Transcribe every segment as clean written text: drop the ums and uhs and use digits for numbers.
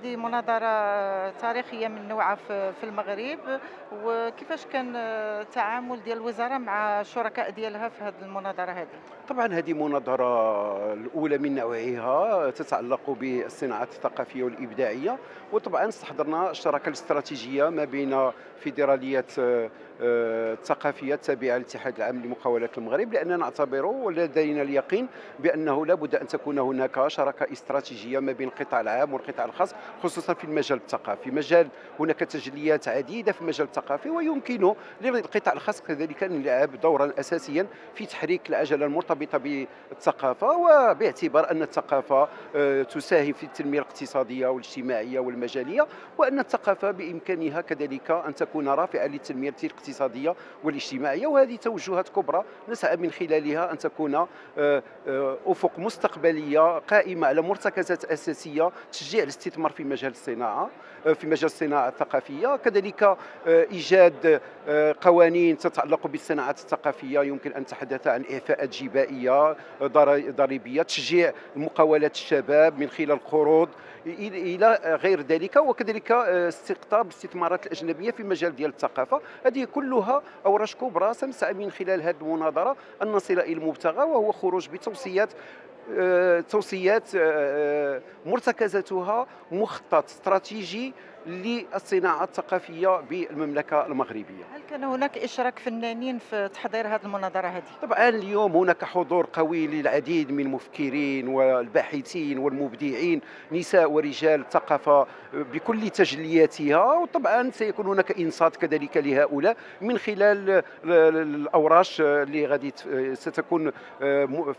هذه مناظرة تاريخية من نوعها في المغرب، وكيفاش كان التعامل ديال الوزارة مع الشركاء ديالها في هذه المناظرة هذه؟ طبعًا هذه مناظرة الأولى من نوعها تتعلق بالصناعات الثقافية والإبداعية، وطبعًا استحضرنا الشراكة الاستراتيجية ما بين فيدرالية الثقافية التابعة للاتحاد العام لمقاولات المغرب، لأننا نعتبر ولدينا اليقين بأنه لا بد أن تكون هناك شراكة استراتيجية ما بين القطاع العام والقطاع الخاص، خصوصًا في المجال الثقافي. هناك تجليات عديدة في المجال الثقافي، ويمكن للقطاع الخاص كذلك أن يلعب دورًا أساسيًا في تحريك العجلة المرتبطة بالثقافة، وباعتبار أن الثقافة تساهم في التنمية الاقتصادية والاجتماعية والمجالية، وأن الثقافة بإمكانها كذلك أن تكون رافعة للتنمية الاقتصادية والاجتماعية، وهذه توجهات كبرى نسعى من خلالها أن تكون أفق مستقبلية قائمة على مرتكزات أساسية تشجيع الاستثمار في مجال الصناعة، في مجال الصناعة الثقافية، كذلك إيجاد قوانين تتعلق بالصناعات الثقافية. يمكن أن نتحدث عن إعفاءات جبائية ضريبية، تشجيع مقاولات الشباب من خلال قروض إلى غير ذلك، وكذلك استقطاب الاستثمارات الأجنبية في المجال ديال الثقافة. هذه كلها أوراش كبرى سنسعى من خلال هذه المناظرة أن نصل إلى المبتغى، وهو خروج بتوصيات مرتكزاتها مخطط استراتيجي للصناعة الثقافية بالمملكة المغربية. هل كان هناك إشراك فنانين في تحضير هذه المناظرة هذه؟ طبعا اليوم هناك حضور قوي للعديد من المفكرين والباحثين والمبدعين، نساء ورجال الثقافة بكل تجلياتها، وطبعا سيكون هناك إنصات كذلك لهؤلاء من خلال الأوراش اللي غادي ستكون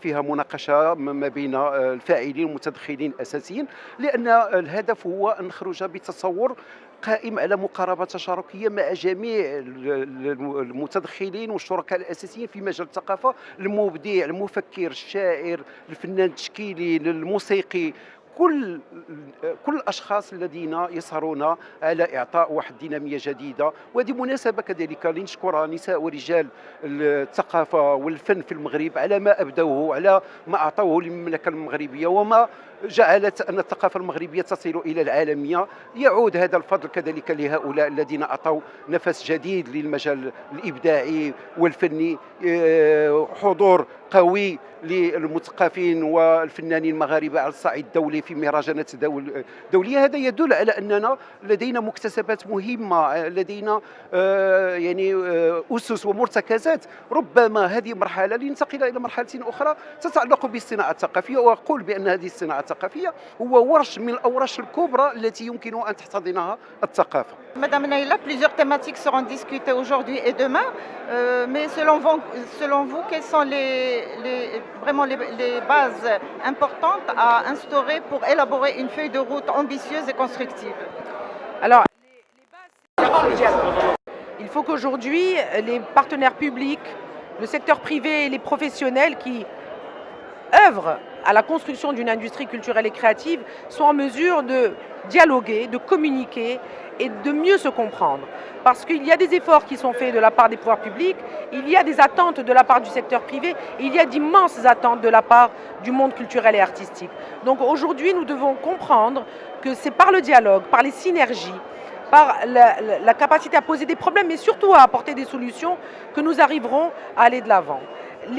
فيها مناقشة ما بين الفاعلين والمتدخلين أساسيا، لأن الهدف هو أن نخرج بتصور قائم على مقاربة تشاركية مع جميع المتدخلين والشركاء الأساسيين في مجال الثقافة، المبدع، المفكر، الشاعر، الفنان التشكيلي، الموسيقي، كل الاشخاص الذين يسهرون على اعطاء واحد الديناميه جديده. وهذه مناسبه كذلك لنشكر نساء ورجال الثقافه والفن في المغرب على ما ابدوه، على ما اعطوه للمملكه المغربيه، وما جعلت ان الثقافه المغربيه تصل الى العالميه. يعود هذا الفضل كذلك لهؤلاء الذين اعطوا نفس جديد للمجال الابداعي والفني، حضور قوي للمثقفين والفنانين المغاربه على الصعيد الدولي في مهرجانات دوليه. هذا يدل على اننا لدينا مكتسبات مهمه، لدينا اسس ومرتكزات. ربما هذه مرحله لننتقل الى مرحله اخرى تتعلق بالصناعه الثقافيه، واقول بان هذه الصناعه الثقافيه هو ورش من الاورش الكبرى التي يمكن ان تحتضنها الثقافه. Madame Naïla, plusieurs thématiques seront discutées aujourd'hui et demain, mais selon vous, quelles sont vraiment les bases importantes à instaurer pour élaborer une feuille de route ambitieuse et constructive? Alors, les bases, c'est d'abord le dialogue. Il faut qu'aujourd'hui, les partenaires publics, le secteur privé et les professionnels qui œuvrent à la construction d'une industrie culturelle et créative soient en mesure de dialoguer, de communiquer et de mieux se comprendre. Parce qu'il y a des efforts qui sont faits de la part des pouvoirs publics, il y a des attentes de la part du secteur privé, et il y a d'immenses attentes de la part du monde culturel et artistique. Donc aujourd'hui, nous devons comprendre que c'est par le dialogue, par les synergies, par la capacité à poser des problèmes, mais surtout à apporter des solutions, que nous arriverons à aller de l'avant.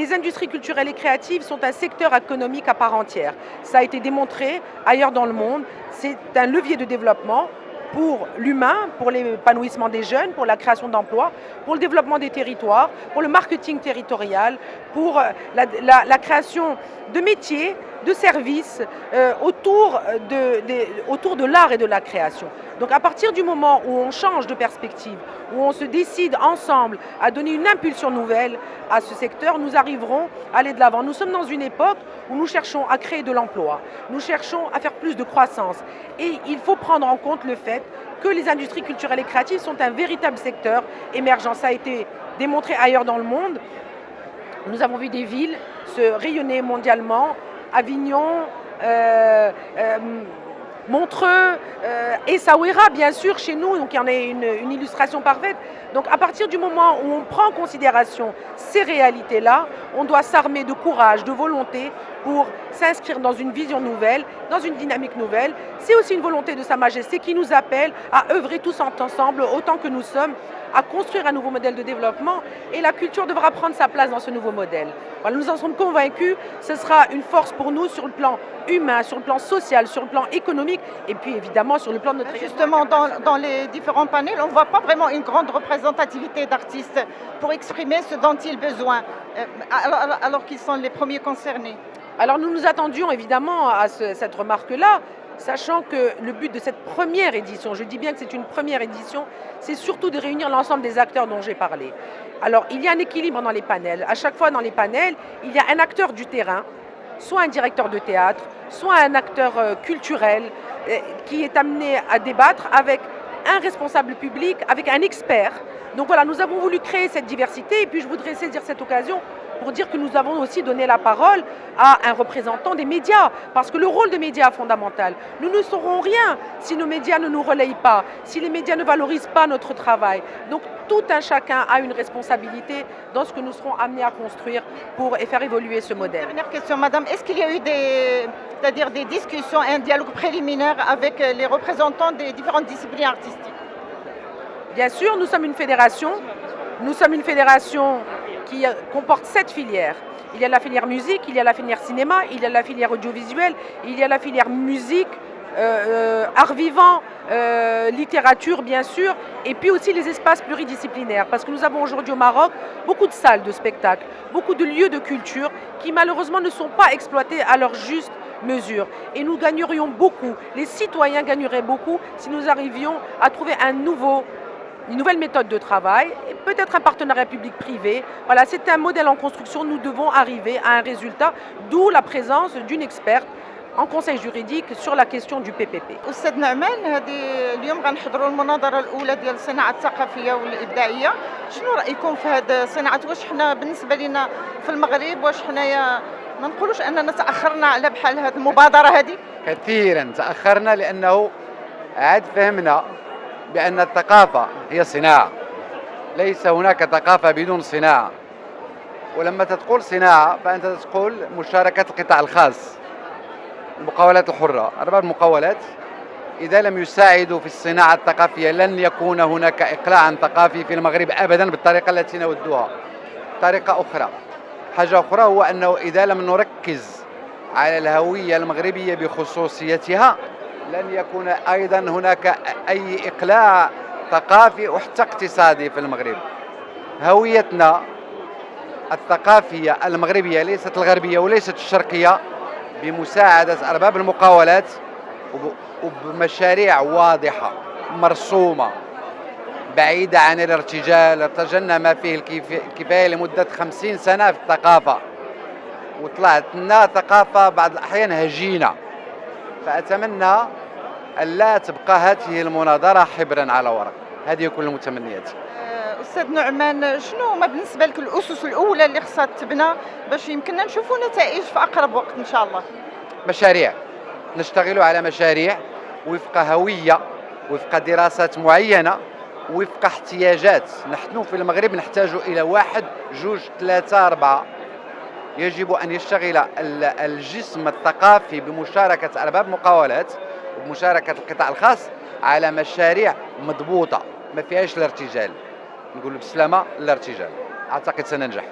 Les industries culturelles et créatives sont un secteur économique à part entière. Ça a été démontré ailleurs dans le monde. C'est un levier de développement pour l'humain, pour l'épanouissement des jeunes, pour la création d'emplois, pour le développement des territoires, pour le marketing territorial, pour la création de métiers, de services autour de l'art et de la création. Donc à partir du moment où on change de perspective, où on se décide ensemble à donner une impulsion nouvelle à ce secteur, nous arriverons à aller de l'avant. Nous sommes dans une époque où nous cherchons à créer de l'emploi, nous cherchons à faire plus de croissance, et il faut prendre en compte le fait que les industries culturelles et créatives sont un véritable secteur émergent. Ça a été démontré ailleurs dans le monde. Nous avons vu des villes se rayonner mondialement, Avignon, Montreux, Essaouira, bien sûr, chez nous, donc il y en a une illustration parfaite. Donc à partir du moment où on prend en considération ces réalités-là, on doit s'armer de courage, de volonté pour s'inscrire dans une vision nouvelle, dans une dynamique nouvelle. C'est aussi une volonté de Sa Majesté qui nous appelle à œuvrer tous ensemble, autant que nous sommes, à construire un nouveau modèle de développement, et la culture devra prendre sa place dans ce nouveau modèle. Voilà, nous en sommes convaincus, ce sera une force pour nous sur le plan humain, sur le plan social, sur le plan économique, et puis évidemment sur le plan de notre... Justement, dans les différents panels, on ne voit pas vraiment une grande représentativité d'artistes pour exprimer ce dont ils ont besoin, alors qu'ils sont les premiers concernés. Alors nous nous attendions évidemment à cette remarque-là, sachant que le but de cette première édition, je dis bien que c'est une première édition, c'est surtout de réunir l'ensemble des acteurs dont j'ai parlé. Alors il y a un équilibre dans les panels. À chaque fois dans les panels, il y a un acteur du terrain, soit un directeur de théâtre, soit un acteur culturel qui est amené à débattre avec un responsable public, avec un expert. Donc voilà, nous avons voulu créer cette diversité, et puis je voudrais saisir cette occasion pour dire que nous avons aussi donné la parole à un représentant des médias, parce que le rôle des médias est fondamental. Nous ne saurons rien si nos médias ne nous relayent pas, si les médias ne valorisent pas notre travail. Donc tout un chacun a une responsabilité dans ce que nous serons amenés à construire pour faire évoluer ce modèle. Dernière question, madame, est-ce qu'il y a eu des discussions, un dialogue préliminaire avec les représentants des différentes disciplines artistiques? Bien sûr, nous sommes une fédération. Nous sommes une fédération qui comporte 7 filières. Il y a la filière musique, il y a la filière cinéma, il y a la filière audiovisuelle, il y a la filière musique, art vivant, littérature bien sûr, et puis aussi les espaces pluridisciplinaires. Parce que nous avons aujourd'hui au Maroc beaucoup de salles de spectacle, beaucoup de lieux de culture qui malheureusement ne sont pas exploités à leur juste mesure. Et nous gagnerions beaucoup, les citoyens gagneraient beaucoup si nous arrivions à trouver une nouvelle méthode de travail, et peut-être un partenariat public-privé. Voilà, c'est un modèle en construction. Nous devons arriver à un résultat, d'où la présence d'une experte en conseil juridique sur la question du PPP. أستاذ نعمان، اليوم غنحضروا المناظرة الأولى ديال الصناعة الثقافية والإبداعية. شنو رأيكم في هذه الصناعة؟ واش حنا بالنسبة لنا في المغرب واش حنايا ما نقولوش أننا تأخرنا على بحال هذه المبادرة هذه؟ كثيرا تأخرنا، لأنه عاد فهمنا بأن الثقافة هي صناعة، ليس هناك ثقافة بدون صناعة. ولما تقول صناعة فأنت تقول مشاركة القطاع الخاص، المقاولات الحرة، أرباب المقاولات إذا لم يساعدوا في الصناعة الثقافية لن يكون هناك إقلاع ثقافي في المغرب أبدا بالطريقة التي نودها. طريقة أخرى، حاجة أخرى، هو أنه إذا لم نركز على الهوية المغربية بخصوصيتها لن يكون أيضا هناك أي إقلاع ثقافي وحتى اقتصادي في المغرب. هويتنا الثقافية المغربية ليست الغربية وليست الشرقية، بمساعدة أرباب المقاولات وبمشاريع واضحة مرسومة بعيدة عن الارتجال. ارتجلنا ما فيه الكفاية لمدة 50 سنة في الثقافة، وطلعت لنا ثقافة بعض الأحيان هجينة. فأتمنى أن لا تبقى هذه المناظرة حبرا على ورق. هذه كل المتمنيات. أستاذ نعمان، شنو هما بالنسبة لك الأسس الأولى اللي خصها تبنى باش يمكننا نشوفوا نتائج في أقرب وقت إن شاء الله؟ مشاريع، نشتغل على مشاريع وفق هوية، وفق دراسات معينة، وفق احتياجات. نحن في المغرب نحتاج إلى 1 2 3 4. يجب أن يشتغل الجسم الثقافي بمشاركة أرباب مقاولات وبمشاركة القطاع الخاص على مشاريع مضبوطة ما فيهاش الارتجال. نقول بسلامة الارتجال. أعتقد سننجح.